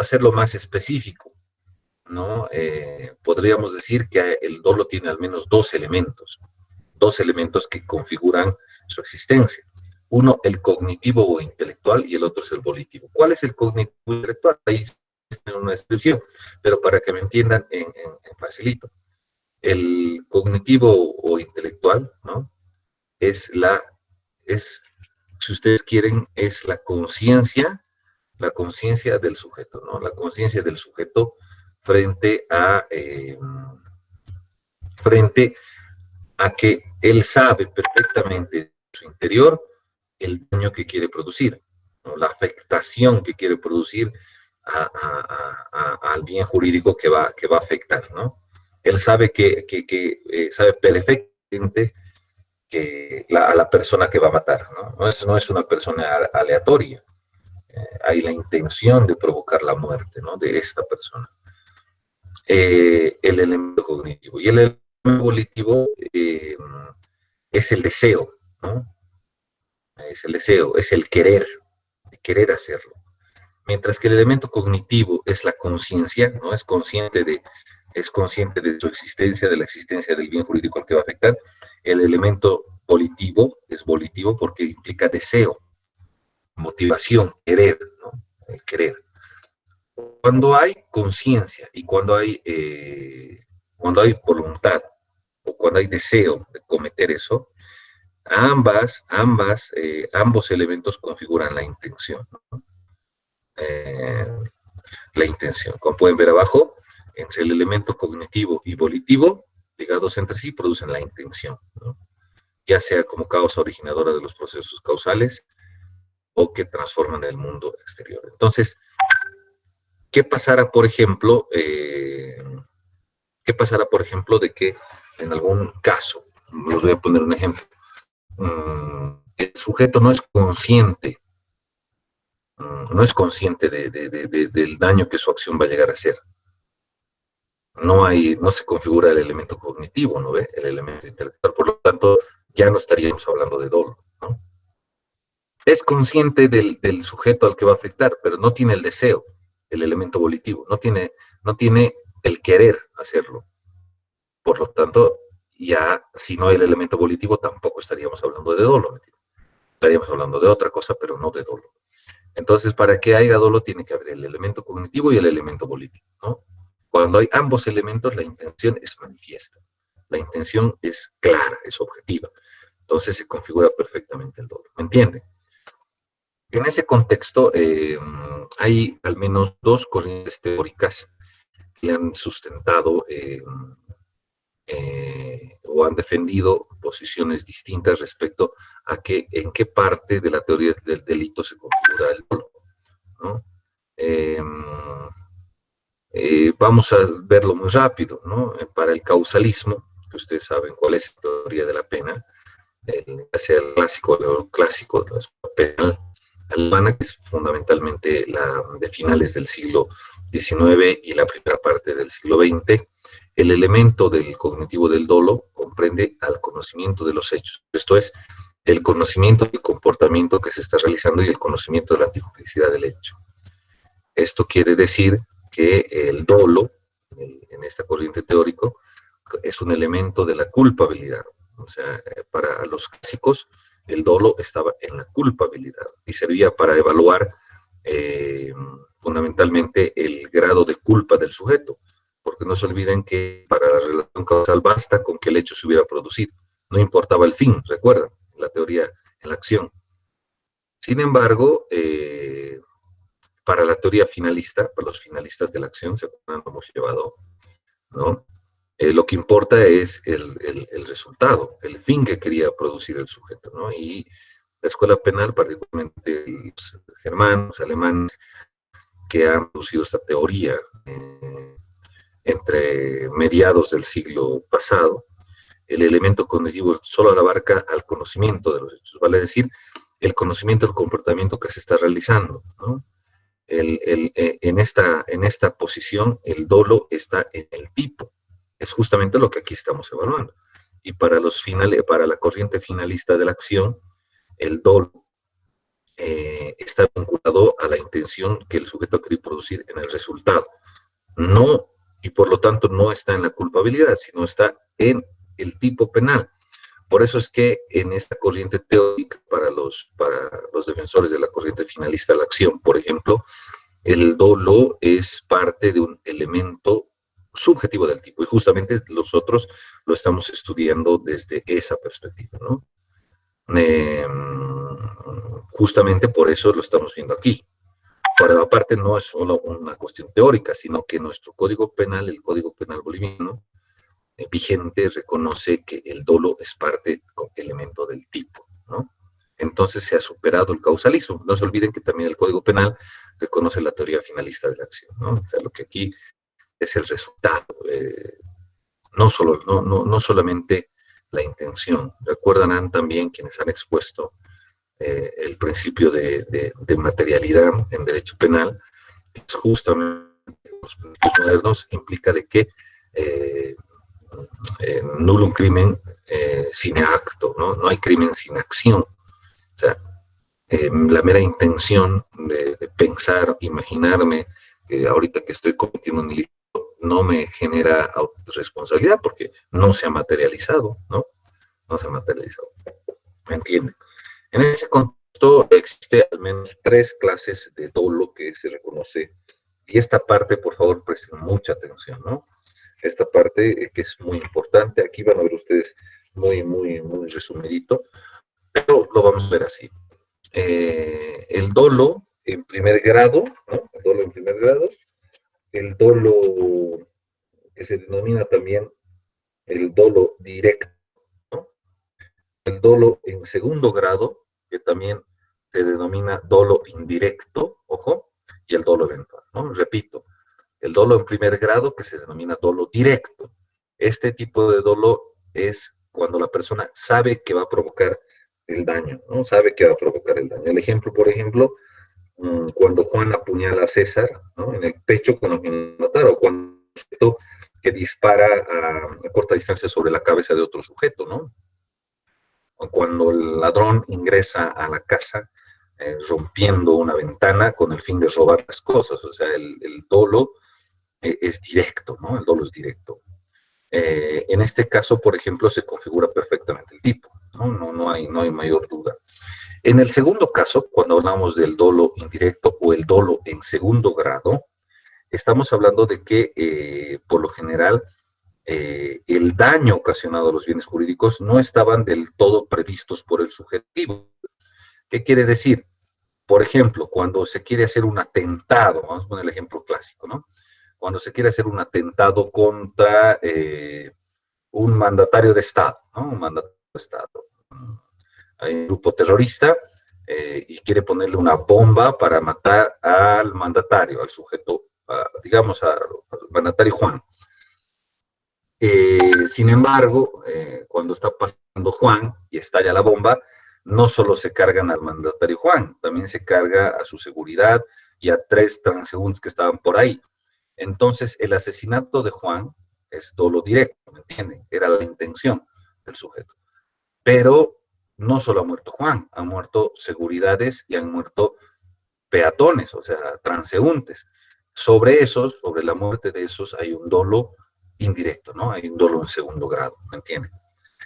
hacerlo más específico, ¿no? Podríamos decir que el dolo tiene al menos dos elementos que configuran su existencia. Uno, el cognitivo o intelectual, y el otro es el volitivo. ¿Cuál es el cognitivo intelectual? Ahí está en una descripción, pero para que me entiendan en facilito. El cognitivo o intelectual, ¿no? Es, si ustedes quieren, es la conciencia del sujeto, ¿no? La conciencia del sujeto frente a, frente a que él sabe perfectamente en su interior el daño que quiere producir, ¿no? La afectación que quiere producir al bien jurídico que va a afectar, ¿no? Él sabe sabe perfectamente a la persona que va a matar, ¿no? No es una persona aleatoria. Hay la intención de provocar la muerte, ¿no? De esta persona. El elemento cognitivo. Y el elemento volitivo es el deseo, ¿no? Es el deseo, es el querer hacerlo. Mientras que el elemento cognitivo es la conciencia, ¿no? Es consciente de su existencia, de la existencia del bien jurídico al que va a afectar. El elemento volitivo es volitivo porque implica deseo, motivación, querer, ¿no? El querer. Cuando hay conciencia y cuando hay voluntad o cuando hay deseo de cometer eso, ambos elementos configuran la intención, ¿no? Eh, la intención. Como pueden ver abajo, entre el elemento cognitivo y volitivo, ligados entre sí, producen la intención, ¿no? Ya sea como causa originadora de los procesos causales o que transforman el mundo exterior. Entonces, ¿qué pasará, por ejemplo, de que en algún caso, les voy a poner un ejemplo, el sujeto no es consciente del daño que su acción va a llegar a hacer? No se configura el elemento cognitivo, ¿no ve? El elemento intelectual, por lo tanto, ya no estaríamos hablando de dolo, ¿no? Es consciente del sujeto al que va a afectar, pero no tiene el deseo, el elemento volitivo, no tiene el querer hacerlo. Por lo tanto, ya si no hay el elemento volitivo, tampoco estaríamos hablando de dolo, ¿me entiendes? Estaríamos hablando de otra cosa, pero no de dolo. Entonces, para que haya dolo, tiene que haber el elemento cognitivo y el elemento volitivo, ¿no? Cuando hay ambos elementos, la intención es manifiesta. La intención es clara, es objetiva. Entonces se configura perfectamente el dolo. ¿Me entienden? En ese contexto, hay al menos dos corrientes teóricas que han sustentado o han defendido posiciones distintas respecto a en qué parte de la teoría del delito se configura el dolo, ¿no? Vamos a verlo muy rápido, ¿no? Para el causalismo, que ustedes saben cuál es la teoría de la pena, sea el clásico de la escuela penal alemana, que es fundamentalmente la de finales del siglo XIX y la primera parte del siglo XX. El elemento del cognitivo del dolo comprende al conocimiento de los hechos, esto es, el conocimiento del comportamiento que se está realizando y el conocimiento de la antijuricidad del hecho. Esto quiere decir que el dolo, en esta corriente teórico, es un elemento de la culpabilidad. O sea, para los clásicos, el dolo estaba en la culpabilidad y servía para evaluar fundamentalmente el grado de culpa del sujeto, porque no se olviden que para la relación causal basta con que el hecho se hubiera producido, no importaba el fin, recuerdan, en la teoría, en la acción. Sin embargo, para la teoría finalista, para los finalistas de la acción, se acuerdan, lo hemos llevado, ¿no? Lo que importa es el resultado, el fin que quería producir el sujeto, ¿no? Y la escuela penal, particularmente los germanos, alemanes, que han producido esta teoría entre mediados del siglo pasado, el elemento cognitivo solo abarca al conocimiento de los hechos, vale decir, el conocimiento del comportamiento que se está realizando, ¿no? En esta posición, el dolo está en el tipo. Es justamente lo que aquí estamos evaluando. Y para la corriente finalista de la acción, el dolo está vinculado a la intención que el sujeto ha querido producir en el resultado. No, y por lo tanto no está en la culpabilidad, sino está en el tipo penal. Por eso es que en esta corriente teórica, para los defensores de la corriente finalista de la acción, por ejemplo, el dolo es parte de un elemento subjetivo del tipo, y justamente nosotros lo estamos estudiando desde esa perspectiva, ¿no? Eh, Justamente por eso lo estamos viendo aquí. Pero aparte no es solo una cuestión teórica, sino que nuestro código penal, el código penal boliviano, vigente, reconoce que el dolo es parte, elemento del tipo, ¿no? Entonces se ha superado el causalismo. No se olviden que también el Código Penal reconoce la teoría finalista de la acción, ¿no? O sea, lo que aquí es el resultado, no solamente la intención. Recuerdan también quienes han expuesto el principio de materialidad en derecho penal, es justamente los principios modernos implica de que eh, nulo un crimen sin acto, ¿no? No hay crimen sin acción. O sea, la mera intención de pensar, imaginarme, ahorita que estoy cometiendo un delito, no me genera responsabilidad porque no se ha materializado, ¿no? No se ha materializado. ¿Me entienden? En ese contexto existe al menos 3 clases de dolo que se reconoce. Y esta parte, por favor, presten mucha atención, ¿no? Esta parte que es muy importante. Aquí van a ver ustedes muy resumidito, pero lo vamos a ver así. El dolo en primer grado, ¿no? El dolo en primer grado, el dolo que se denomina también el dolo directo, ¿no? El dolo en segundo grado, que también se denomina dolo indirecto, ojo, y el dolo eventual, ¿no? Repito, el dolo en primer grado, que se denomina dolo directo. Este tipo de dolo es cuando la persona sabe que va a provocar el daño, ¿no? Sabe que va a provocar el daño. El ejemplo, por ejemplo, cuando Juan apuñala a César, ¿no? En el pecho con lo que notar, o cuando un sujeto que dispara a corta distancia sobre la cabeza de otro sujeto, ¿no? O cuando el ladrón ingresa a la casa rompiendo una ventana con el fin de robar las cosas, o sea, el dolo es directo, ¿no? El dolo es directo. En este caso, por ejemplo, se configura perfectamente el tipo, ¿no? No hay mayor duda. En el segundo caso, cuando hablamos del dolo indirecto o el dolo en segundo grado, estamos hablando de que, por lo general, el daño ocasionado a los bienes jurídicos no estaban del todo previstos por el subjetivo. ¿Qué quiere decir? Por ejemplo, cuando se quiere hacer un atentado, vamos a poner el ejemplo clásico, ¿no? Cuando se quiere hacer un atentado contra un mandatario de Estado, ¿no? Un mandatario de Estado. Hay un grupo terrorista y quiere ponerle una bomba para matar al mandatario, al sujeto, digamos, al mandatario Juan. Sin embargo, cuando está pasando Juan y estalla la bomba, no solo se cargan al mandatario Juan, también se carga a su seguridad y a 3 transeúntes que estaban por ahí. Entonces, el asesinato de Juan es dolo directo, ¿me entienden? Era la intención del sujeto. Pero no solo ha muerto Juan, han muerto seguridades y han muerto peatones, o sea, transeúntes. Sobre la muerte de esos, hay un dolo indirecto, ¿no? Hay un dolo en segundo grado, ¿me entienden?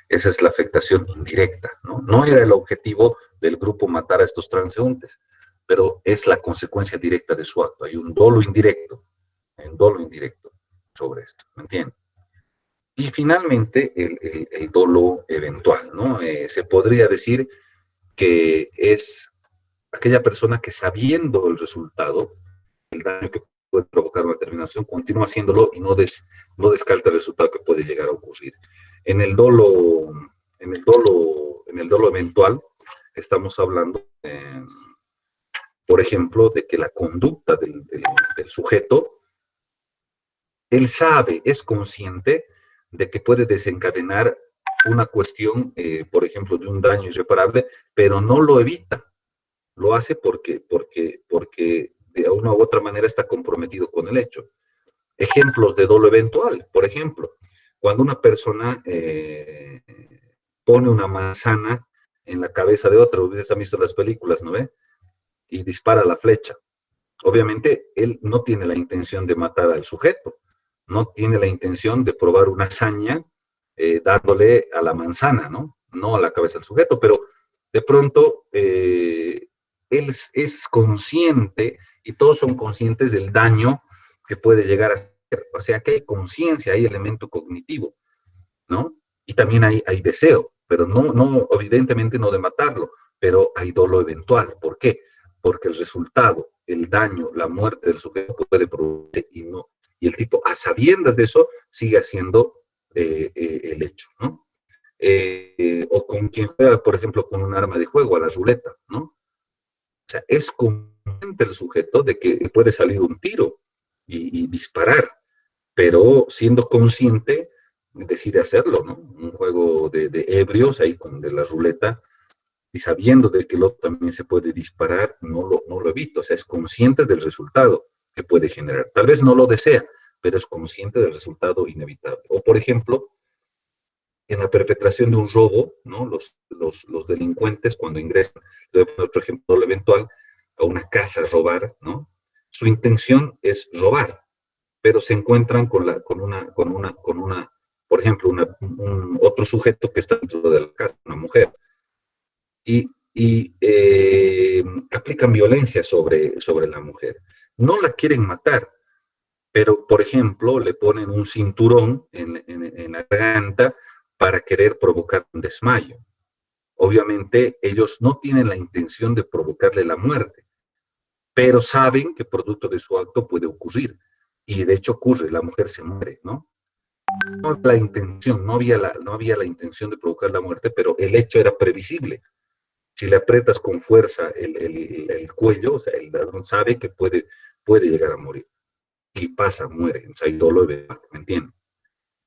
Esa es la afectación indirecta, ¿no? No era el objetivo del grupo matar a estos transeúntes, pero es la consecuencia directa de su acto. Hay un dolo indirecto sobre esto, ¿me entienden? Y finalmente, el dolo eventual, ¿no? Se podría decir que es aquella persona que sabiendo el resultado, el daño que puede provocar una determinación, continúa haciéndolo y no descarta el resultado que puede llegar a ocurrir. En el dolo, en el dolo eventual, estamos hablando, por ejemplo, de que la conducta del sujeto, él sabe, es consciente de que puede desencadenar una cuestión, por ejemplo, de un daño irreparable, pero no lo evita. Lo hace porque de una u otra manera está comprometido con el hecho. Ejemplos de dolo eventual, por ejemplo, cuando una persona pone una manzana en la cabeza de otra, ustedes han visto las películas, ¿no ve? y dispara la flecha. Obviamente, él no tiene la intención de matar al sujeto, no tiene la intención de probar una hazaña dándole a la manzana, ¿no? No a la cabeza del sujeto, pero de pronto él es consciente y todos son conscientes del daño que puede llegar a hacer. O sea, que hay conciencia, hay elemento cognitivo, ¿no? Y también hay deseo, pero no, evidentemente no de matarlo, pero hay dolo eventual. ¿Por qué? Porque el resultado, el daño, la muerte del sujeto puede producir y no. Y el tipo, a sabiendas de eso, sigue haciendo el hecho, ¿no? O con quien juega, por ejemplo, con un arma de juego, a la ruleta, ¿no? O sea, es consciente el sujeto de que puede salir un tiro y disparar, pero siendo consciente decide hacerlo, ¿no? Un juego de ebrios ahí con de la ruleta y sabiendo de que el otro también se puede disparar, no lo evita, o sea, es consciente del resultado que puede generar. Tal vez no lo desea, pero es consciente del resultado inevitable. O, por ejemplo, en la perpetración de un robo, ¿no? Los delincuentes cuando ingresan, otro ejemplo eventual, a una casa a robar, ¿no? Su intención es robar, pero se encuentran por ejemplo, otro sujeto que está dentro de la casa, una mujer, y aplican violencia sobre la mujer. No la quieren matar, pero, por ejemplo, le ponen un cinturón en la garganta para querer provocar un desmayo. Obviamente, ellos no tienen la intención de provocarle la muerte, pero saben que producto de su acto puede ocurrir. Y de hecho ocurre, la mujer se muere, ¿no? No la intención, no había la intención de provocar la muerte, pero el hecho era previsible. Si le aprietas con fuerza el cuello, o sea, el ladrón sabe que puede llegar a morir. Y pasa, muere, o sea, y dolor, ¿me entienden?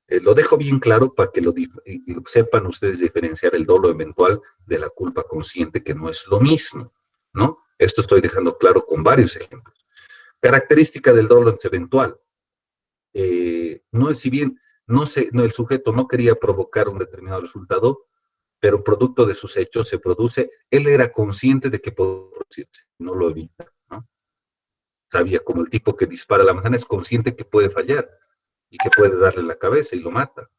Lo dejo bien claro para que sepan ustedes diferenciar el dolo eventual de la culpa consciente, que no es lo mismo, ¿no? Esto estoy dejando claro con varios ejemplos. Característica del dolo eventual. No es, si bien el sujeto no quería provocar un determinado resultado, pero producto de sus hechos se produce, él era consciente de que podía producirse, no lo evita, ¿no? Sabía, como el tipo que dispara la manzana, es consciente que puede fallar y que puede darle la cabeza y lo mata,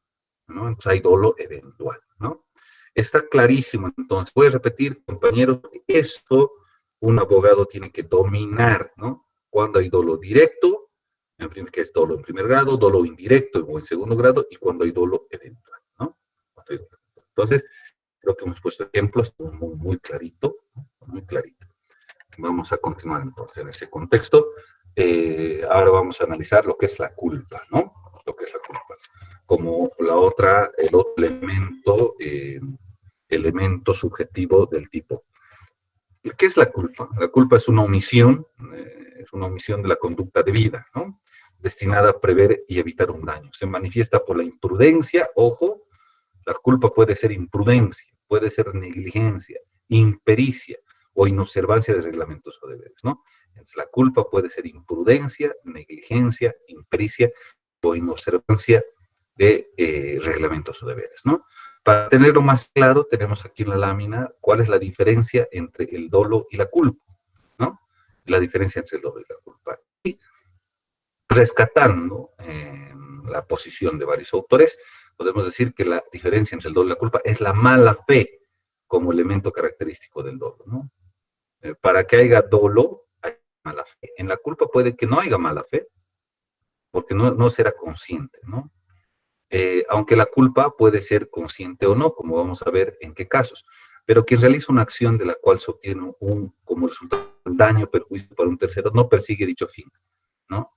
¿no? Entonces hay dolo eventual, ¿no? Está clarísimo, entonces, voy a repetir, compañeros, esto un abogado tiene que dominar, ¿no? Cuando hay dolo directo, que es dolo en primer grado, dolo indirecto o en segundo grado, y cuando hay dolo eventual, ¿no? Entonces, creo que hemos puesto ejemplos muy, muy clarito, ¿no? Muy clarito. Vamos a continuar entonces en ese contexto. Ahora vamos a analizar lo que es la culpa, ¿no? Lo que es la culpa. Como el otro elemento subjetivo del tipo. ¿Qué es la culpa? La culpa es una omisión de la conducta debida, ¿no? Destinada a prever y evitar un daño. Se manifiesta por la imprudencia, ojo, la culpa puede ser imprudencia, puede ser negligencia, impericia o inobservancia de reglamentos o deberes, ¿no? Entonces, la culpa puede ser imprudencia, negligencia, impericia o inobservancia de reglamentos o deberes, ¿no? Para tenerlo más claro, tenemos aquí en la lámina cuál es la diferencia entre el dolo y la culpa, ¿no? La diferencia entre el dolo y la culpa. Y rescatando la posición de varios autores, podemos decir que la diferencia entre el dolo y la culpa es la mala fe como elemento característico del dolo, ¿no? Para que haya dolo, hay mala fe. En la culpa puede que no haya mala fe, porque no será consciente, ¿no? Aunque la culpa puede ser consciente o no, como vamos a ver en qué casos, pero quien realiza una acción de la cual se obtiene como resultado un daño o perjuicio para un tercero, no persigue dicho fin, ¿no?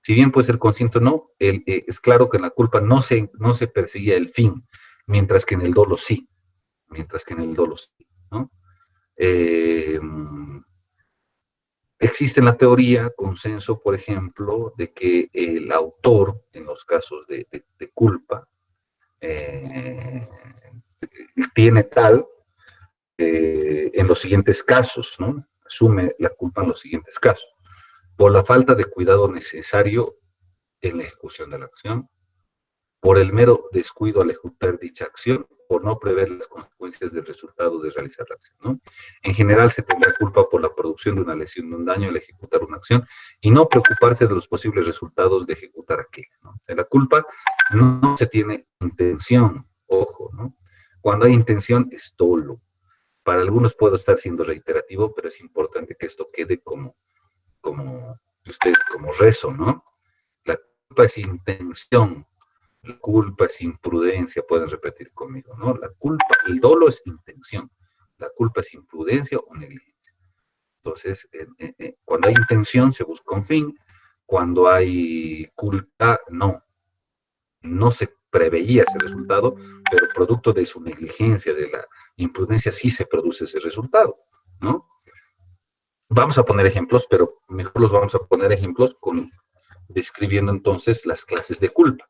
Si bien puede ser consciente o no, es claro que en la culpa no se persigue el fin, mientras que en el dolo sí, ¿no? Eh, Existe en la teoría consenso, por ejemplo, de que el autor, en los casos de culpa, eh, tiene tal en los siguientes casos, ¿no? Asume la culpa en los siguientes casos. Por la falta de cuidado necesario en la ejecución de la acción, por el mero descuido al ejecutar dicha acción, por no prever las consecuencias del resultado de realizar la acción, ¿no? En general se tendrá culpa por la producción de una lesión, de un daño al ejecutar una acción y no preocuparse de los posibles resultados de ejecutar aquella, ¿no? O sea, la culpa no se tiene intención, ojo, ¿no? Cuando hay intención es dolo. Para algunos puedo estar siendo reiterativo, pero es importante que esto quede como ustedes, como rezo, ¿no? La culpa es intención, la culpa es imprudencia, pueden repetir conmigo, ¿no? La culpa, el dolo es intención, la culpa es imprudencia o negligencia. Entonces, cuando hay intención se busca un fin, cuando hay culpa, no se preveía ese resultado, pero producto de su negligencia, de la imprudencia, sí se produce ese resultado, ¿no? Vamos a poner ejemplos, pero mejor los vamos a poner ejemplos describiendo entonces las clases de culpa.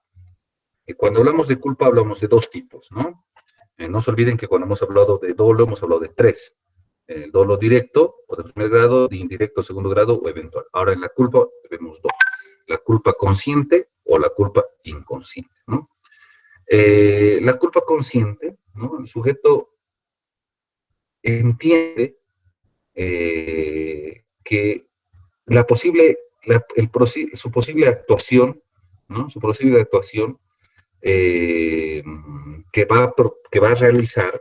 Y cuando hablamos de culpa hablamos de dos tipos, ¿no? No se olviden que cuando hemos hablado de dolo hemos hablado de tres. El dolo directo, o de primer grado, de indirecto, segundo grado o eventual. Ahora en la culpa vemos dos. La culpa consciente o la culpa inconsciente, ¿no? La culpa consciente, ¿no? El sujeto entiende que su posible actuación, ¿no? Su posible actuación eh, que va a realizar,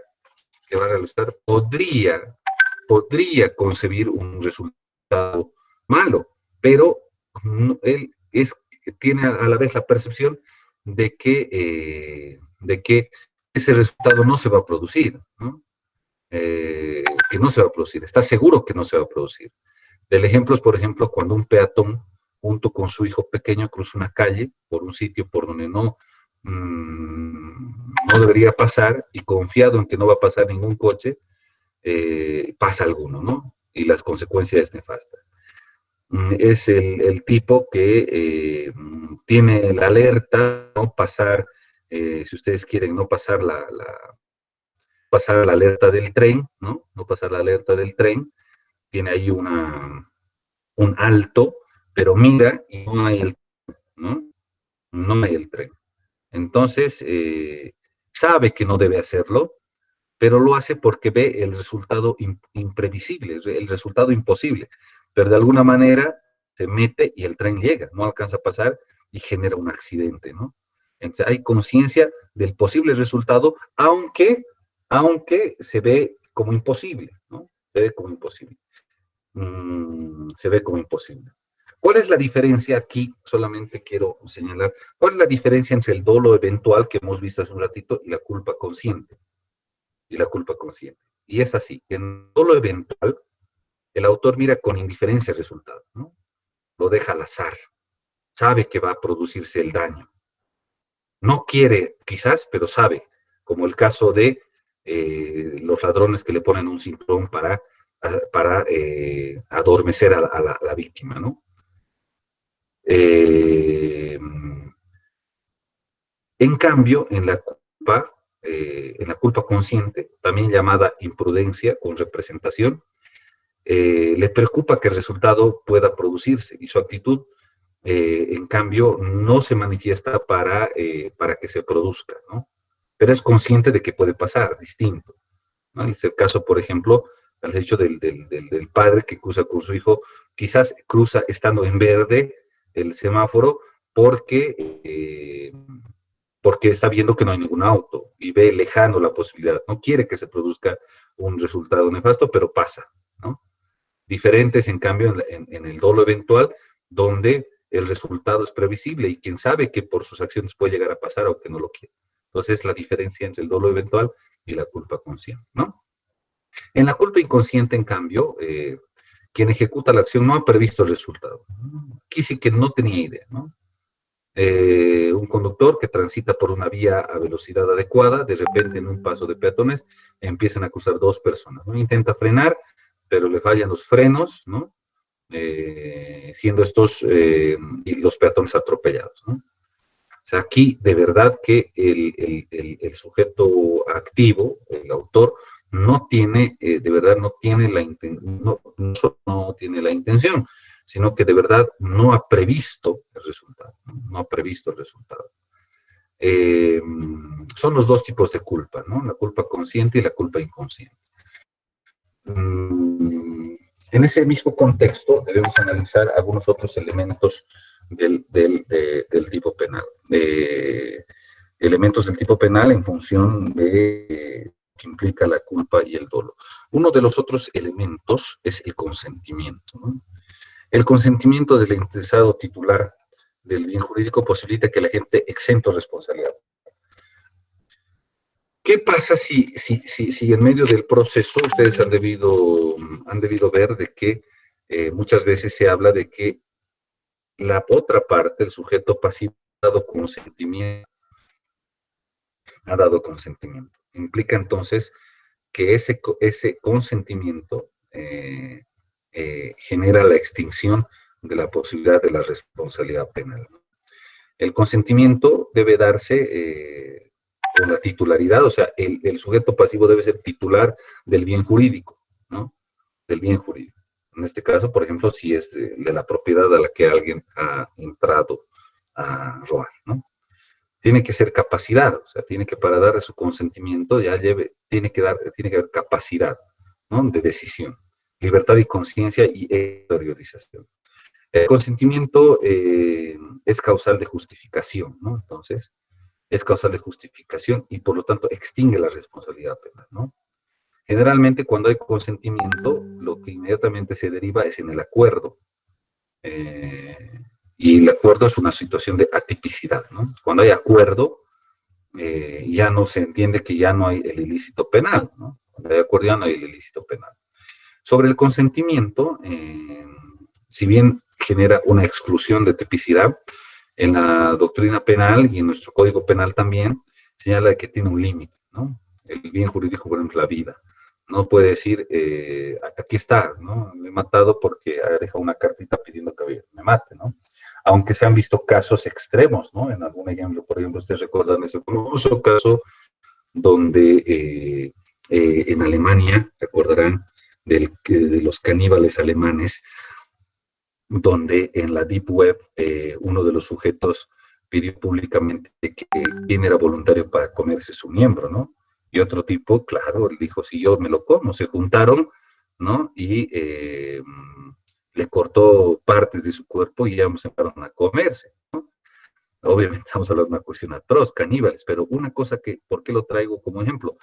podría concebir un resultado malo, pero él tiene a la vez la percepción de que ese resultado no se va a producir, ¿no? Que no se va a producir, está seguro que no se va a producir. El ejemplo es, por ejemplo, cuando un peatón junto con su hijo pequeño cruza una calle por un sitio por donde no debería pasar y confiado en que no va a pasar ningún coche, pasa alguno, ¿no? Y las consecuencias nefastas. Es el tipo que tiene la alerta, no pasar, si ustedes quieren, no pasar pasar la alerta del tren, ¿no? No pasar la alerta del tren, tiene ahí un alto, pero mira y no hay el tren, ¿no? No hay el tren. Entonces, sabe que no debe hacerlo, pero lo hace porque ve el resultado imprevisible, el resultado imposible. Pero de alguna manera se mete y el tren llega, no alcanza a pasar y genera un accidente, ¿no? Entonces hay conciencia del posible resultado, aunque se ve como imposible, ¿no? Se ve como imposible. Se ve como imposible. ¿Cuál es la diferencia aquí? Solamente quiero señalar, ¿cuál es la diferencia entre el dolo eventual que hemos visto hace un ratito y la culpa consciente? Y la culpa consciente. Y es así, en todo lo eventual, el autor mira con indiferencia el resultado, ¿no? Lo deja al azar, sabe que va a producirse el daño. No quiere, quizás, pero sabe, como el caso de los ladrones que le ponen un cinturón para adormecer a la víctima, ¿no? En cambio, en la culpa consciente, también llamada imprudencia con representación, le preocupa que el resultado pueda producirse y su actitud, en cambio, no se manifiesta para que se produzca, ¿no? Pero es consciente de que puede pasar, distinto, ¿no? Es el caso, por ejemplo, al hecho del padre que cruza con su hijo, quizás cruza estando en verde el semáforo porque, porque está viendo que no hay ningún auto y ve lejano la posibilidad, no quiere que se produzca un resultado nefasto, pero pasa, ¿no? Diferentes, en cambio, en el dolo eventual, donde el resultado es previsible y quien sabe que por sus acciones puede llegar a pasar aunque no lo quiera. Entonces, la diferencia entre el dolo eventual y la culpa consciente, ¿no? En la culpa inconsciente, en cambio, quien ejecuta la acción no ha previsto el resultado. Aquí sí que no tenía idea, ¿no? Un conductor que transita por una vía a velocidad adecuada, de repente en un paso de peatones empiezan a cruzar dos personas, ¿no? Intenta frenar, pero le fallan los frenos, ¿no? Siendo estos y los peatones atropellados, ¿no? O sea, aquí de verdad que el sujeto activo, el autor, no tiene, de verdad no tiene no solo no tiene la intención, sino que de verdad no ha previsto el resultado, no ha previsto el resultado. eh, son los dos tipos de culpa, ¿no? La culpa consciente y la culpa inconsciente. En ese mismo contexto debemos analizar algunos otros elementos del tipo penal. Elementos del tipo penal en función de que implica la culpa y el dolo. Uno de los otros elementos es el consentimiento, ¿no? El consentimiento del interesado titular del bien jurídico posibilita que la gente exento responsabilidad. ¿Qué pasa si en medio del proceso ustedes han debido ver de que muchas veces se habla de que la otra parte, el sujeto pasivo, ha dado consentimiento? Implica entonces que ese consentimiento genera la extinción de la posibilidad de la responsabilidad penal. El consentimiento debe darse con la titularidad, o sea, el sujeto pasivo debe ser titular del bien jurídico, ¿no? Del bien jurídico. En este caso, por ejemplo, si es de la propiedad a la que alguien ha entrado a robar, ¿no? Tiene que ser capacidad, o sea, tiene que para dar su consentimiento tiene que haber capacidad, ¿no? De decisión, libertad y conciencia y exteriorización. El consentimiento es causal de justificación, ¿no? Entonces, es causal de justificación y por lo tanto extingue la responsabilidad penal, ¿no? Generalmente cuando hay consentimiento, lo que inmediatamente se deriva es en el acuerdo. Y el acuerdo es una situación de atipicidad, ¿no? Cuando hay acuerdo, ya no se entiende que ya no hay el ilícito penal, ¿no? Cuando hay acuerdo ya no hay el ilícito penal. Sobre el consentimiento, si bien genera una exclusión de tipicidad, en la doctrina penal y en nuestro código penal también señala que tiene un límite, ¿no? El bien jurídico, por ejemplo, la vida. No puede decir, aquí está, ¿no? Me he matado porque ha dejado una cartita pidiendo que me mate, ¿no? Aunque se han visto casos extremos, ¿no? En algún ejemplo, por ejemplo, ustedes recuerdan ese famoso caso donde en Alemania, recordarán, de los caníbales alemanes, donde en la Deep Web uno de los sujetos pidió públicamente que quién era voluntario para comerse su miembro, ¿no? Y otro tipo, claro, dijo, si yo me lo como, se juntaron, ¿no? Y le cortó partes de su cuerpo y ya empezaron a comerse, ¿no? Obviamente estamos hablando de una cuestión atroz, caníbales, pero una cosa que, ¿por qué lo traigo como ejemplo?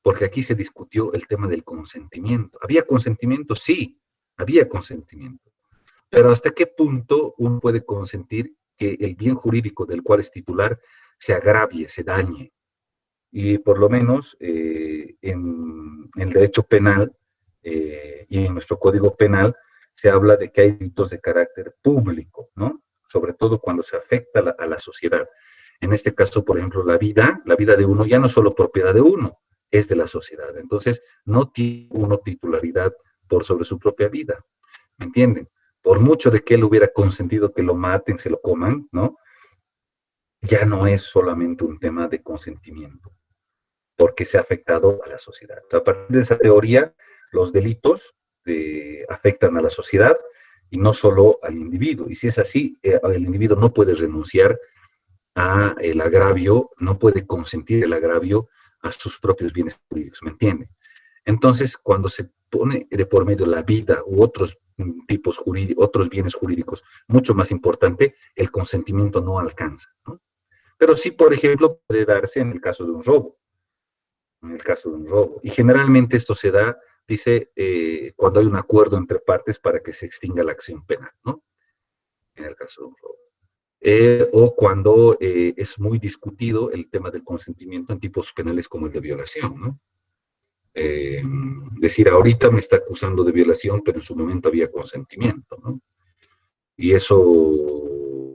Porque aquí se discutió el tema del consentimiento. ¿Había consentimiento? Sí, había consentimiento. Pero ¿hasta qué punto uno puede consentir que el bien jurídico del cual es titular se agravie, se dañe? Y por lo menos en el derecho penal y en nuestro código penal se habla de que hay delitos de carácter público, ¿no? Sobre todo cuando se afecta a la sociedad. En este caso, por ejemplo, la vida de uno ya no es solo propiedad de uno, es de la sociedad. Entonces, no tiene uno titularidad por sobre su propia vida. ¿Me entienden? Por mucho de que él hubiera consentido que lo maten, se lo coman, ¿no? Ya no es solamente un tema de consentimiento, porque se ha afectado a la sociedad. A partir de esa teoría, los delitos afectan a la sociedad y no solo al individuo. Y si es así, el individuo no puede renunciar a el agravio, no puede consentir el agravio a sus propios bienes jurídicos, ¿me entiende? Entonces, cuando se pone de por medio la vida u otros tipos jurídicos, otros bienes jurídicos, mucho más importante, el consentimiento no alcanza, ¿no? Pero sí, por ejemplo, puede darse en el caso de un robo, en el caso de un robo. Y generalmente esto se da, dice, cuando hay un acuerdo entre partes para que se extinga la acción penal, ¿no? En el caso de un robo. O cuando es muy discutido el tema del consentimiento en tipos penales como el de violación, ¿no? Decir, ahorita me está acusando de violación, pero en su momento había consentimiento, ¿no? Y eso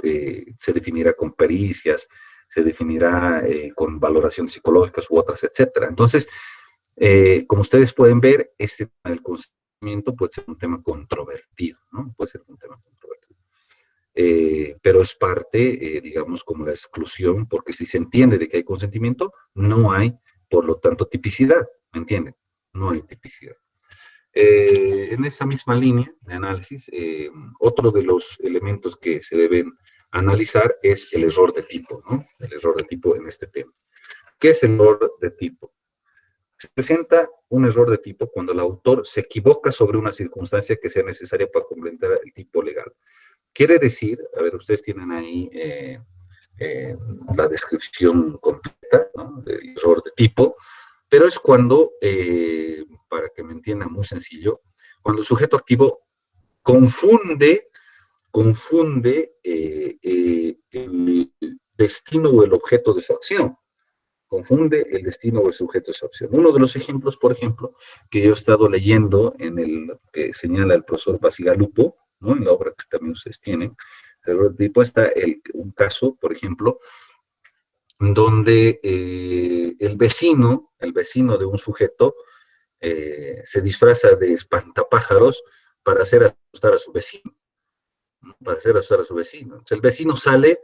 se definirá con pericias, se definirá con valoraciones psicológicas u otras, etcétera. Entonces, como ustedes pueden ver, este tema del consentimiento puede ser un tema controvertido, ¿no? Puede ser un tema controvertido. Pero es parte, digamos, como la exclusión, porque si se entiende de que hay consentimiento, no hay, por lo tanto, tipicidad, ¿me entienden? No hay tipicidad. En esa misma línea de análisis, otro de los elementos que se deben analizar es el error de tipo, ¿no? El error de tipo en este tema. ¿Qué es el error de tipo? Se presenta un error de tipo cuando el autor se equivoca sobre una circunstancia que sea necesaria para completar el tipo legal. Quiere decir, a ver, ustedes tienen ahí eh, la descripción completa, ¿no?, del error de tipo, pero es cuando, para que me entiendan muy sencillo, cuando el sujeto activo confunde, el destino o el objeto de su acción. Confunde el destino o el sujeto de su acción. Uno de los ejemplos, por ejemplo, que yo he estado leyendo en el que señala el profesor Basigalupo, ¿no?, en la obra que también ustedes tienen, el tipo está un caso, por ejemplo, donde el vecino de un sujeto se disfraza de espantapájaros para hacer asustar a su vecino, ¿no?, para hacer asustar a su vecino. Entonces, el vecino sale,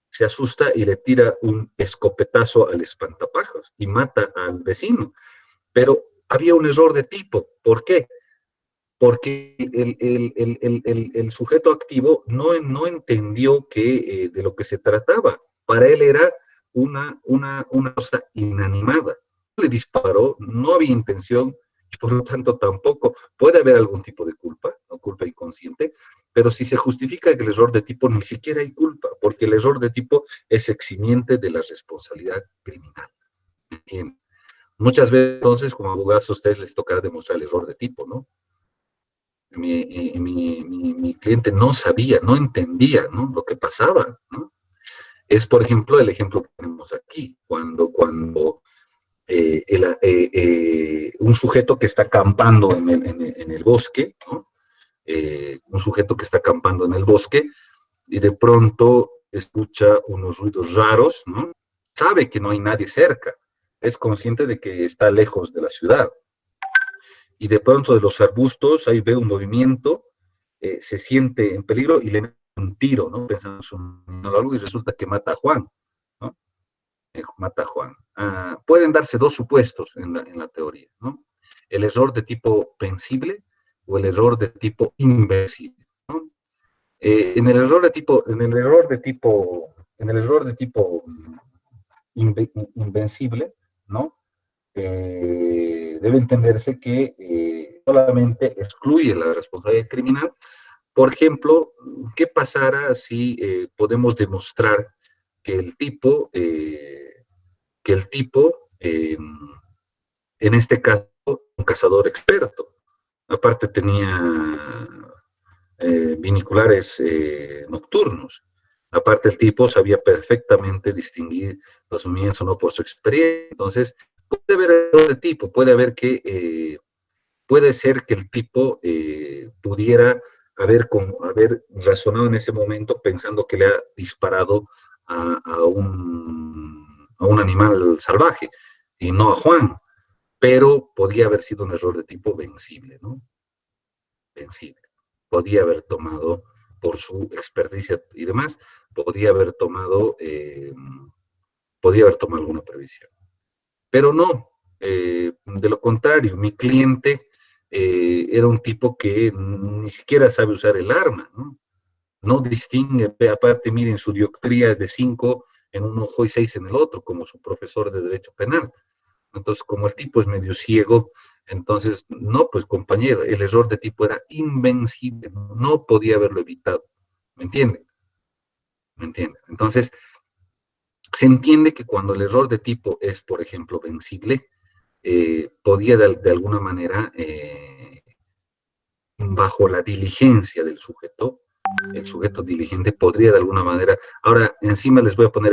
se asusta y le tira un escopetazo al espantapájaros y mata al vecino. Pero había un error de tipo. ¿Por qué? Porque el sujeto activo no entendió de lo que se trataba. Para él era una cosa inanimada. Le disparó, no había intención, y por lo tanto tampoco puede haber algún tipo de culpa, no culpa inconsciente, pero si se justifica el error de tipo, ni siquiera hay culpa, porque el error de tipo es eximiente de la responsabilidad criminal. ¿Entienden? Muchas veces, entonces, como abogados, a ustedes les tocará demostrar el error de tipo, ¿no? Mi cliente no sabía, no entendía, ¿no?, lo que pasaba, ¿no? Es, por ejemplo, el ejemplo que tenemos aquí, cuando un sujeto que está acampando en el bosque, ¿no?, un sujeto que está acampando en el bosque y de pronto escucha unos ruidos raros, ¿no? Sabe que no hay nadie cerca, es consciente de que está lejos de la ciudad, y de pronto de los arbustos ahí ve un movimiento, se siente en peligro y le mete un tiro, ¿no?, pensando en algo, y resulta que mata a Juan, ¿no? Mata a Juan. Pueden darse dos supuestos en la teoría, ¿no? El error de tipo pensible o el error de tipo invencible, ¿no? En el error de tipo invencible, ¿no? Debe entenderse que solamente excluye la responsabilidad criminal. Por ejemplo, ¿qué pasará si podemos demostrar que el tipo, en este caso, un cazador experto? Aparte tenía viniculares nocturnos. Aparte el tipo sabía perfectamente distinguir los movimientos, no, por su experiencia. Entonces, puede haber error de tipo, puede ser que el tipo pudiera haber razonado en ese momento pensando que le ha disparado a un animal salvaje y no a Juan, pero podía haber sido un error de tipo vencible, ¿no? Vencible. Podía haber tomado, por su experticia y demás, podía haber tomado alguna previsión. Pero no, de lo contrario, mi cliente era un tipo que ni siquiera sabe usar el arma, ¿no? No distingue, aparte, miren, su dioptría es de 5 en un ojo y 6 en el otro, como su profesor de Derecho Penal. Entonces, como el tipo es medio ciego, entonces, no, pues compañero, el error de tipo era invencible, no podía haberlo evitado. ¿Me entienden? ¿Me entienden? Entonces, se entiende que cuando el error de tipo es, por ejemplo, vencible, podía de alguna manera, bajo la diligencia del sujeto, el sujeto diligente podría de alguna manera. Ahora, encima les voy a poner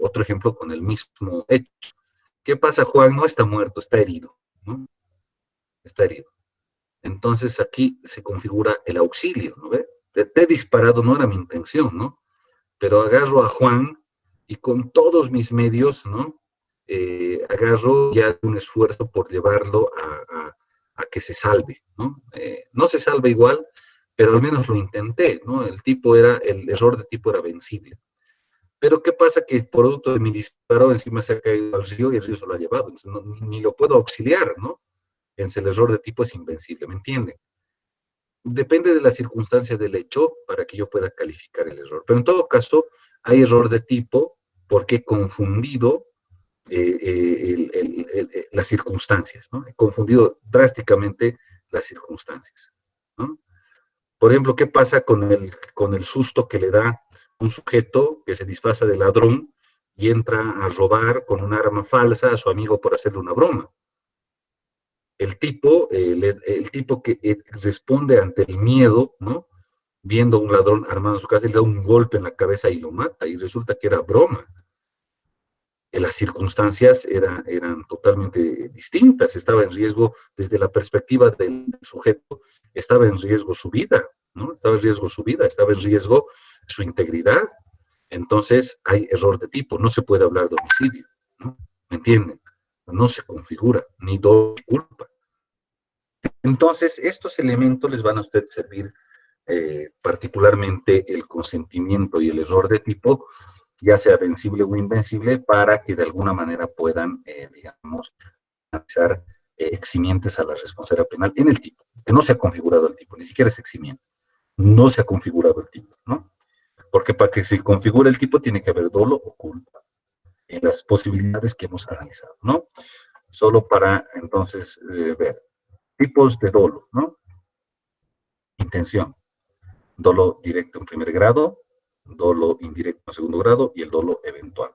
otro ejemplo con el mismo hecho. ¿Qué pasa, Juan? No está muerto, está herido, ¿no? Está herido. Entonces aquí se configura el auxilio, ¿no ve? Te he disparado, no era mi intención, ¿no? Pero agarro a Juan y con todos mis medios, ¿no? Agarro ya un esfuerzo por llevarlo a que se salve, ¿no? No se salva igual, pero al menos lo intenté, ¿no? El error de tipo era vencible. Pero ¿qué pasa? Que producto de mi disparo encima se ha caído al río y el río se lo ha llevado, entonces ni lo puedo auxiliar, ¿no? Entonces el error de tipo es invencible, ¿me entienden? Depende de la circunstancia del hecho para que yo pueda calificar el error. Pero en todo caso, hay error de tipo porque he confundido las circunstancias, ¿no? He confundido drásticamente las circunstancias, ¿no? Por ejemplo, ¿qué pasa con el susto que le da un sujeto que se disfraza de ladrón y entra a robar con un arma falsa a su amigo por hacerle una broma? El tipo que responde ante el miedo, ¿no? Viendo a un ladrón armado en su casa, le da un golpe en la cabeza y lo mata, y resulta que era broma. Las circunstancias eran totalmente distintas, estaba en riesgo desde la perspectiva del sujeto, estaba en riesgo su vida, ¿no? Estaba en riesgo su vida, estaba en riesgo su integridad. Entonces hay error de tipo, no se puede hablar de homicidio, ¿no? ¿Me entienden? No se configura, ni doble culpa. Entonces, estos elementos les van a usted servir particularmente el consentimiento y el error de tipo, ya sea vencible o invencible, para que de alguna manera puedan, digamos, analizar eximientes a la responsabilidad penal en el tipo, que no se ha configurado el tipo, ni siquiera es eximiente, no se ha configurado el tipo, ¿no? Porque para que se configure el tipo tiene que haber dolo o culpa en las posibilidades que hemos analizado, ¿no? Solo para entonces ver tipos de dolo, ¿no? Intención, dolo directo en primer grado, dolo indirecto en segundo grado y el dolo eventual.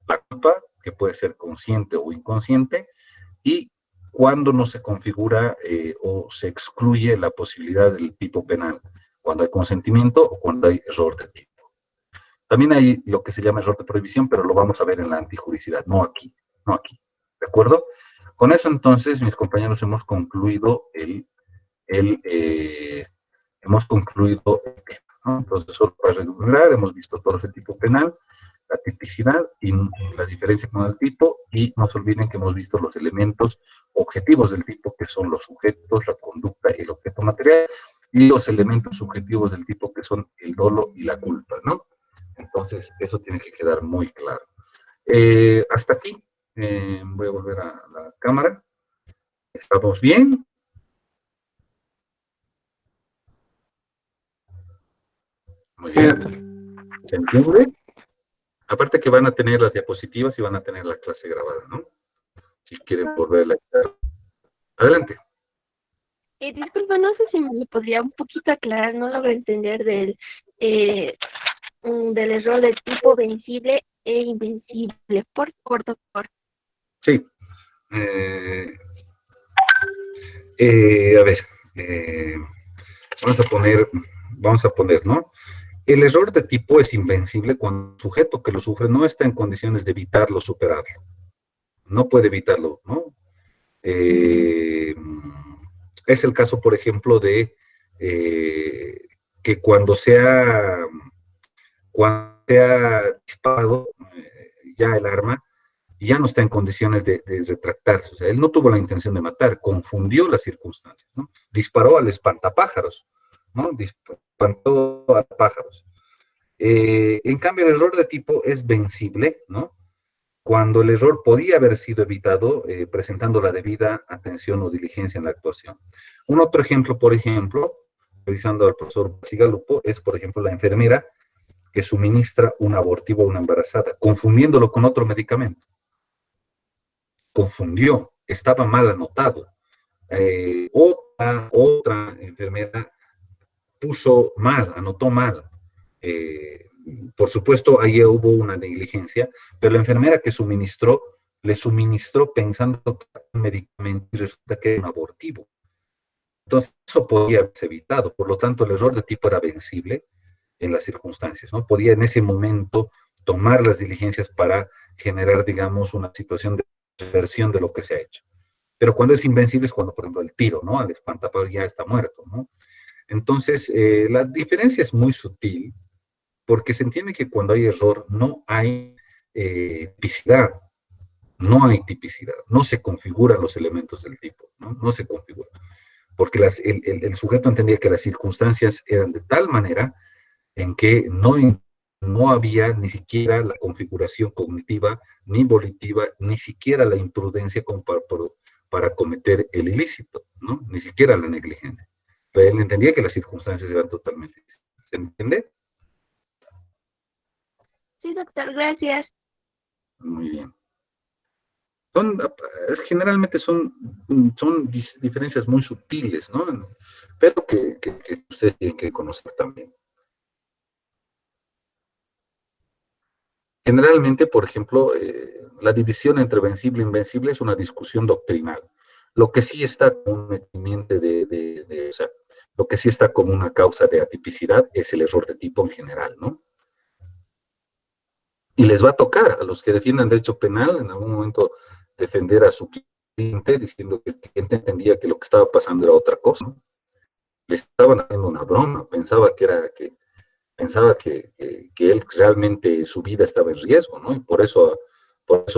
La culpa, que puede ser consciente o inconsciente, y cuando no se configura o se excluye la posibilidad del tipo penal, cuando hay consentimiento o cuando hay error de tipo. También hay lo que se llama error de prohibición, pero lo vamos a ver en la antijuricidad, no aquí, no aquí. ¿De acuerdo? Con eso entonces, mis compañeros, hemos concluido el hemos concluido el tema, ¿no? Entonces, solo para redundar, hemos visto todo ese tipo penal, la tipicidad y la diferencia con el tipo, y no se olviden que hemos visto los elementos objetivos del tipo, que son los sujetos, la conducta y el objeto material, y los elementos subjetivos del tipo, que son el dolo y la culpa, ¿no? Entonces, eso tiene que quedar muy claro. Hasta aquí, voy a volver a la cámara. ¿Estamos bien? Muy bien. ¿Se entiende? Aparte que van a tener las diapositivas y van a tener la clase grabada, ¿no? Si quieren volverla a echar. Adelante. Disculpa, no sé si me lo podría un poquito aclarar, no logro entender del error de tipo vencible e invencible. Por doctor. Sí. A ver, eh, vamos a poner, ¿no? El error de tipo es invencible cuando el sujeto que lo sufre no está en condiciones de evitarlo, superarlo. No puede evitarlo, ¿no? Eh, es el caso, por ejemplo, de que cuando se ha disparado ya el arma, ya no está en condiciones de retractarse. O sea, él no tuvo la intención de matar, confundió las circunstancias, ¿no? Disparó al espantapájaros, ¿no? Espantó a pájaros. En cambio, el error de tipo es vencible, ¿no? Cuando el error podía haber sido evitado presentando la debida atención o diligencia en la actuación. Un otro ejemplo, por ejemplo, revisando al profesor Sigalupo, es, por ejemplo, la enfermera que suministra un abortivo a una embarazada, confundiéndolo con otro medicamento. Confundió, estaba mal anotado. Otra enfermera puso mal, anotó mal. Por supuesto, ahí hubo una negligencia, pero la enfermera que suministró, le suministró pensando que era un medicamento y resulta que era un abortivo. Entonces, eso podía haberse evitado. Por lo tanto, el error de tipo era vencible en las circunstancias, ¿no? Podía en ese momento tomar las diligencias para generar, digamos, una situación de reversión de lo que se ha hecho. Pero cuando es invencible es cuando, por ejemplo, el tiro, ¿no? Al espantapájaros ya está muerto, ¿no? Entonces, la diferencia es muy sutil porque se entiende que cuando hay error no hay tipicidad, no hay tipicidad, no se configuran los elementos del tipo, ¿no? No se configuran, porque el sujeto entendía que las circunstancias eran de tal manera en que no había ni siquiera la configuración cognitiva, ni volitiva, ni siquiera la imprudencia como para cometer el ilícito, ¿no? Ni siquiera la negligencia. Pero él entendía que las circunstancias eran totalmente distintas. ¿Se entiende? Sí, doctor, gracias. Muy bien. Son, generalmente son diferencias muy sutiles, ¿no? Pero que ustedes tienen que conocer también. Generalmente, por ejemplo, la división entre vencible e invencible es una discusión doctrinal. Lo que sí está como un eximiente o sea, lo que sí está como una causa de atipicidad es el error de tipo en general, ¿no? Y les va a tocar a los que defiendan derecho penal en algún momento defender a su cliente diciendo que el cliente entendía que lo que estaba pasando era otra cosa, ¿no? Le estaban haciendo una broma, pensaba que él realmente su vida estaba en riesgo, ¿no? Y por eso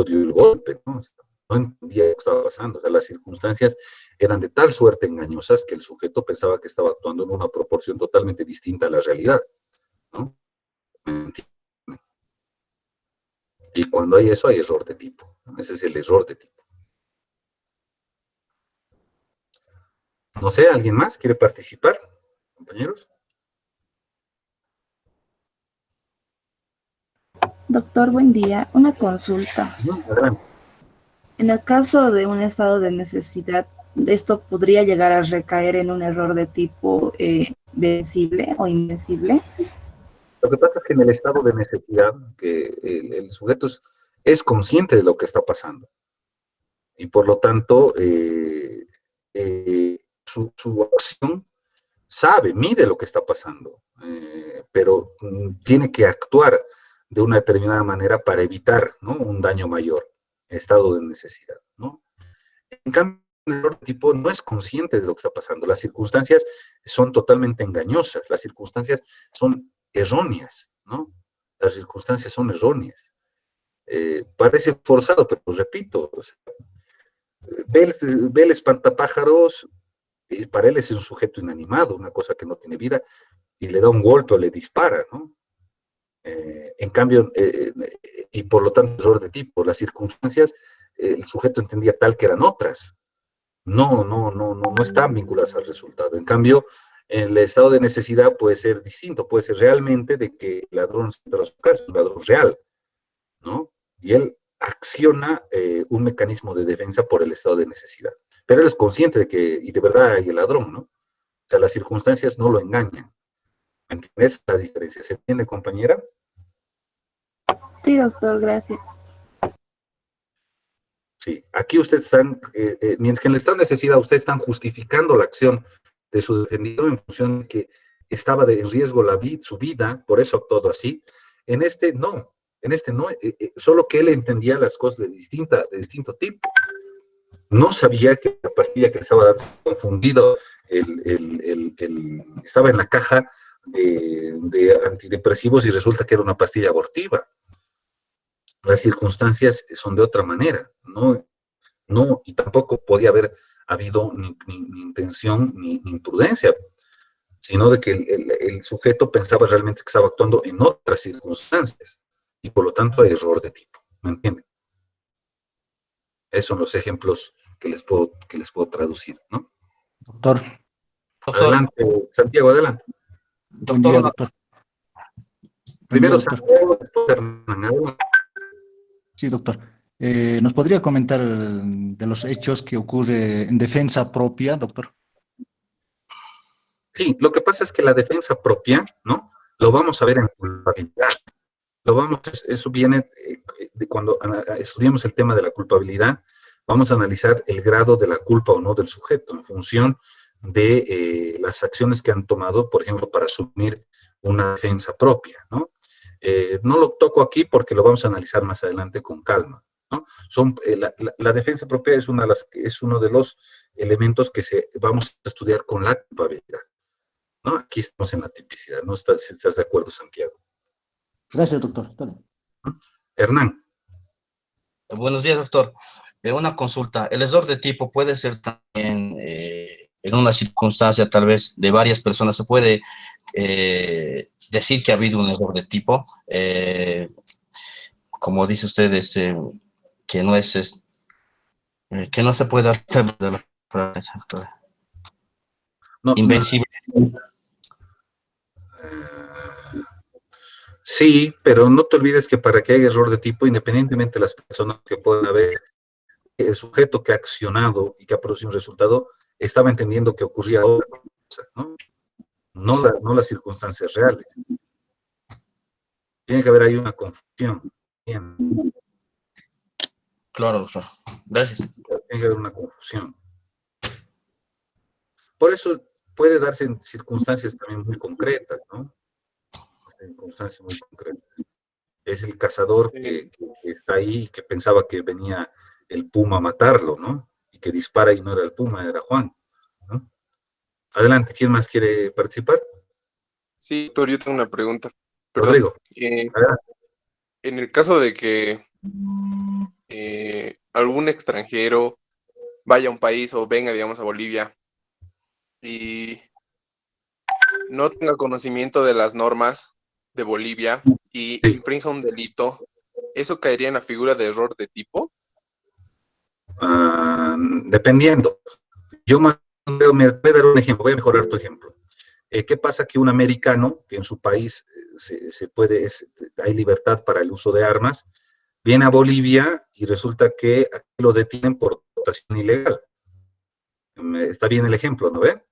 dio el golpe, ¿no? O sea, no entendía lo que estaba pasando. O sea, las circunstancias eran de tal suerte engañosas que el sujeto pensaba que estaba actuando en una proporción totalmente distinta a la realidad, ¿no? Y cuando hay eso, hay error de tipo, ¿no? Ese es el error de tipo. No sé, ¿alguien más quiere participar, compañeros? Doctor, buen día. Una consulta. No, adelante. En el caso de un estado de necesidad, ¿esto podría llegar a recaer en un error de tipo vencible o invencible? Lo que pasa es que en el estado de necesidad, que el sujeto es consciente de lo que está pasando y por lo tanto su acción sabe, mide lo que está pasando, pero tiene que actuar de una determinada manera para evitar, ¿no?, un daño mayor, estado de necesidad, ¿no? En cambio, el tipo no es consciente de lo que está pasando. Las circunstancias son totalmente engañosas, las circunstancias son erróneas, ¿no? Las circunstancias son erróneas. Parece forzado, pero repito, o sea, ve el espantapájaros, para él es un sujeto inanimado, una cosa que no tiene vida, y le da un golpe o le dispara, ¿no? En cambio, y por lo tanto, error de tipo, las circunstancias, el sujeto entendía tal que eran otras, no están vinculadas al resultado. En cambio, el estado de necesidad puede ser distinto, puede ser realmente de que el ladrón se entra a su casa, un ladrón real, ¿no? Y él acciona un mecanismo de defensa por el estado de necesidad. Pero él es consciente de que, y de verdad hay el ladrón, ¿no? O sea, las circunstancias no lo engañan. ¿Entiendes la diferencia? ¿Se entiende, compañera? Sí, doctor, gracias. Sí, aquí ustedes están, mientras que en el estado de necesidad ustedes están justificando la acción de su defendido en función de que estaba en riesgo su vida, por eso actuó así. En este no, solo que él entendía las cosas de distinto tipo. No sabía que la pastilla que le estaba dando confundido, estaba en la caja de antidepresivos y resulta que era una pastilla abortiva. Las circunstancias son de otra manera, no, y tampoco podía haber habido ni intención ni imprudencia, sino de que el sujeto pensaba realmente que estaba actuando en otras circunstancias, y por lo tanto hay error de tipo, ¿me entienden? Esos son los ejemplos que les puedo traducir, ¿no? Doctor, Adelante, Santiago, adelante. buen día, doctor. Buen día, Primero doctor. Santiago, después Hernán, adelante. Sí, doctor. ¿Nos podría comentar de los hechos que ocurre en defensa propia, doctor? Sí, lo que pasa es que la defensa propia, ¿no? Lo vamos a ver en culpabilidad. Eso viene de cuando estudiamos el tema de la culpabilidad, vamos a analizar el grado de la culpa o no del sujeto en función de las acciones que han tomado, por ejemplo, para asumir una defensa propia, ¿no? No lo toco aquí porque lo vamos a analizar más adelante con calma, ¿no? La defensa propia es uno de los elementos que vamos a estudiar con la culpabilidad, ¿no? Aquí estamos en la tipicidad, ¿no? ¿Estás de acuerdo, Santiago? Gracias, doctor. Está bien. Hernán. Buenos días, doctor. Una consulta. ¿El error de tipo puede ser también en una circunstancia tal vez de varias personas? ¿Se puede decir que ha habido un error de tipo? Como dice usted, que no que no se puede hacer de la... No, invencible. Sí, pero no te olvides que para que haya error de tipo, independientemente de las personas que puedan haber, el sujeto que ha accionado y que ha producido un resultado estaba entendiendo que ocurría otra cosa, ¿no? No las circunstancias reales. Tiene que haber ahí una confusión. Bien. Claro, doctor. Gracias. Tiene que haber una confusión. Por eso puede darse en circunstancias también muy concretas, ¿no? Circunstancias muy concretas. Es el cazador que está ahí y que pensaba que venía el puma a matarlo, ¿no? Y que dispara y no era el puma, era Juan, ¿no? Adelante, ¿quién más quiere participar? Sí, doctor, yo tengo una pregunta. Perdón. Rodrigo. Adelante. En el caso de que algún extranjero vaya a un país o venga, digamos, a Bolivia y no tenga conocimiento de las normas de Bolivia y Sí. infrinja un delito, ¿eso caería en la figura de error de tipo? Dependiendo. Yo más me voy a dar un ejemplo, voy a mejorar tu ejemplo. ¿Qué pasa que un americano, que en su país hay libertad para el uso de armas, viene a Bolivia y resulta que aquí lo detienen por dotación ilegal? Está bien el ejemplo, ¿no ve?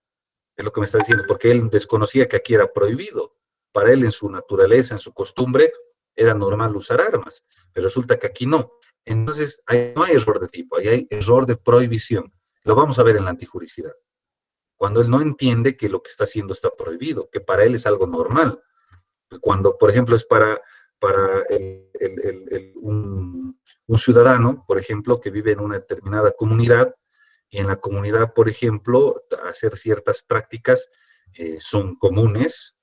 Es lo que me está diciendo, porque él desconocía que aquí era prohibido. Para él, en su naturaleza, en su costumbre, era normal usar armas, pero resulta que aquí no. Entonces, no hay error de tipo, ahí hay error de prohibición. Lo vamos a ver en la antijuricidad. Cuando él no entiende que lo que está haciendo está prohibido, que para él es algo normal. Cuando, por ejemplo, es para un ciudadano, por ejemplo, que vive en una determinada comunidad, y en la comunidad, por ejemplo, hacer ciertas prácticas son comunes,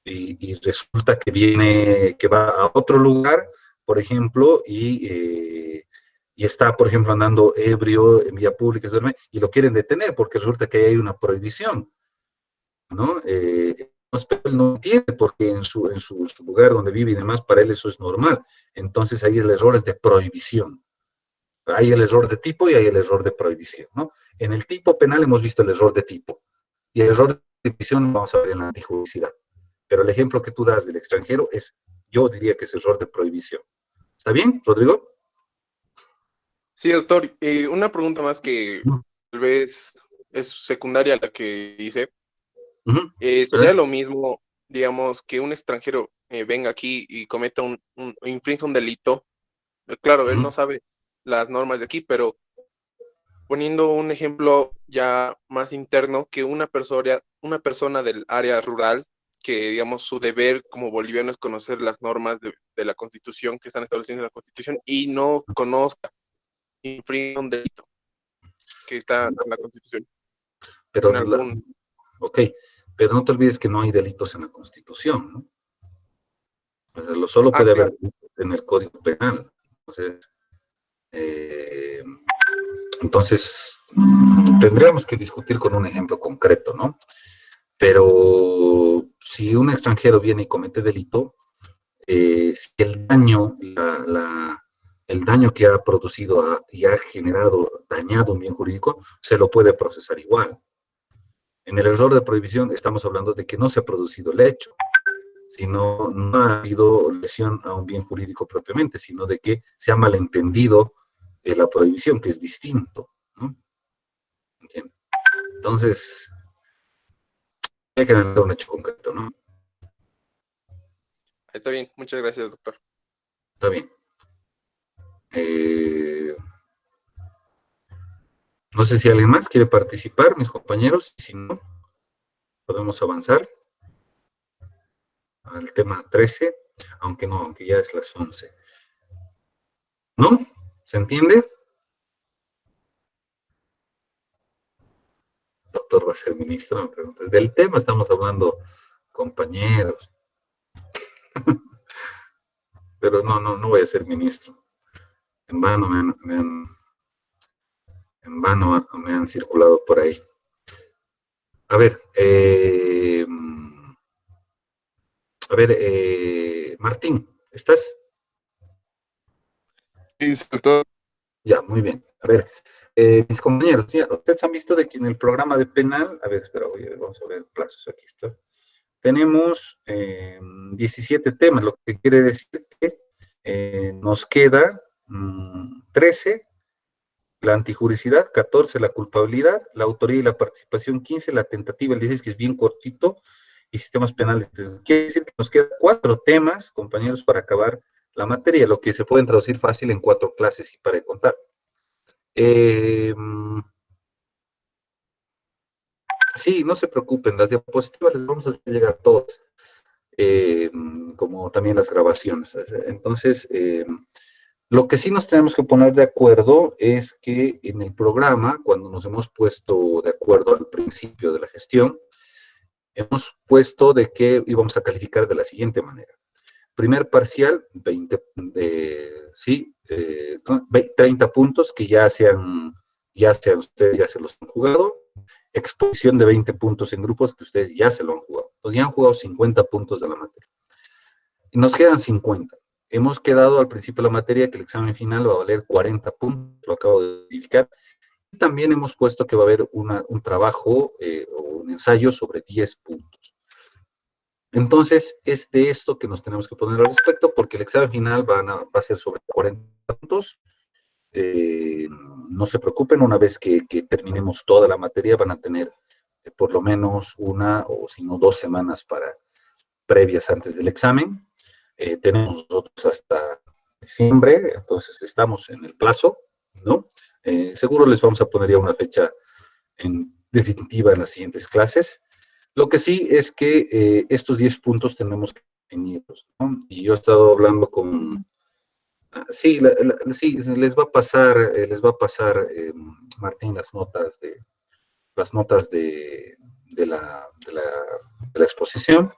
y resulta que va a otro lugar, por ejemplo, y está, por ejemplo, andando ebrio en vía pública, y lo quieren detener porque resulta que hay una prohibición, ¿no? Pero él no entiende porque en su lugar donde vive y demás, para él eso es normal. Entonces ahí el error es de prohibición. Hay el error de tipo y hay el error de prohibición, ¿no? En el tipo penal hemos visto el error de tipo, y el error de prohibición vamos a ver en la antijuricidad. Pero el ejemplo que tú das del extranjero yo diría que es error de prohibición. ¿Está bien, Rodrigo? Sí, doctor. Una pregunta más que tal vez es secundaria a la que hice. ¿Sería lo mismo, digamos, que un extranjero venga aquí y cometa infrinja un delito? Claro, él no sabe las normas de aquí, pero poniendo un ejemplo ya más interno, que una persona del área rural, que digamos su deber como boliviano es conocer las normas de la Constitución que están establecidas en la Constitución y no conozca, infringe un delito que está en la Constitución. Pero, ok, pero no te olvides que no hay delitos en la Constitución, ¿no? O sea, solo puede haber delitos en el Código Penal. Entonces, tendríamos que discutir con un ejemplo concreto, ¿no? Pero si un extranjero viene y comete delito, si el daño, el daño que ha producido y ha dañado un bien jurídico, se lo puede procesar igual. En el error de prohibición estamos hablando de que no se ha producido el hecho, sino no ha habido lesión a un bien jurídico propiamente, sino de que se ha malentendido la prohibición, que es distinto, ¿no? ¿Entiendes? Entonces, hay que analizar un hecho concreto, ¿no? Está bien, muchas gracias, doctor. Está bien. No sé si alguien más quiere participar, mis compañeros, si no, podemos avanzar al tema 13, aunque ya es las 11. ¿No? ¿Se entiende? Doctor va a ser ministro, me pregunta. Del tema estamos hablando, compañeros. Pero no voy a ser ministro. En vano me han circulado por ahí. A ver, Martín, ¿estás? Sí, doctor. Ya, muy bien. A ver, Mis compañeros, ya, ustedes han visto de que en el programa de penal, a ver, espera, vamos a ver plazos, aquí está. Tenemos 17 temas, lo que quiere decir que nos queda 13, la antijuricidad, 14, la culpabilidad, la autoría y la participación, 15, la tentativa, el 16, que es bien cortito, y sistemas penales. Quiere decir que nos quedan 4 temas, compañeros, para acabar la materia, lo que se pueden traducir fácil en 4 clases y para de contar. Sí, no se preocupen, las diapositivas les vamos a hacer llegar todas, como también las grabaciones. Entonces, lo que sí nos tenemos que poner de acuerdo es que en el programa, cuando nos hemos puesto de acuerdo al principio de la gestión, hemos puesto de que íbamos a calificar de la siguiente manera. Primer parcial, 30 puntos que ya sean ustedes, ya se los han jugado. Exposición de 20 puntos en grupos que ustedes ya se lo han jugado. Entonces ya han jugado 50 puntos de la materia. Y nos quedan 50. Hemos quedado al principio de la materia que el examen final va a valer 40 puntos, lo acabo de verificar. Y también hemos puesto que va a haber un trabajo o un ensayo sobre 10 puntos. Entonces, es de esto que nos tenemos que poner al respecto, porque el examen final va a ser sobre 40 puntos. No se preocupen, una vez que terminemos toda la materia, van a tener por lo menos 1 o si no 2 semanas previas antes del examen. Tenemos nosotros hasta diciembre, entonces estamos en el plazo, ¿no? Seguro les vamos a poner ya una fecha en definitiva en las siguientes clases. Lo que sí es que estos 10 puntos tenemos que definirlos, ¿no? Y yo he estado hablando con... Sí, sí, les va a pasar, Martín, las notas de la exposición.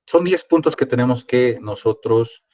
Son 10 puntos que tenemos que nosotros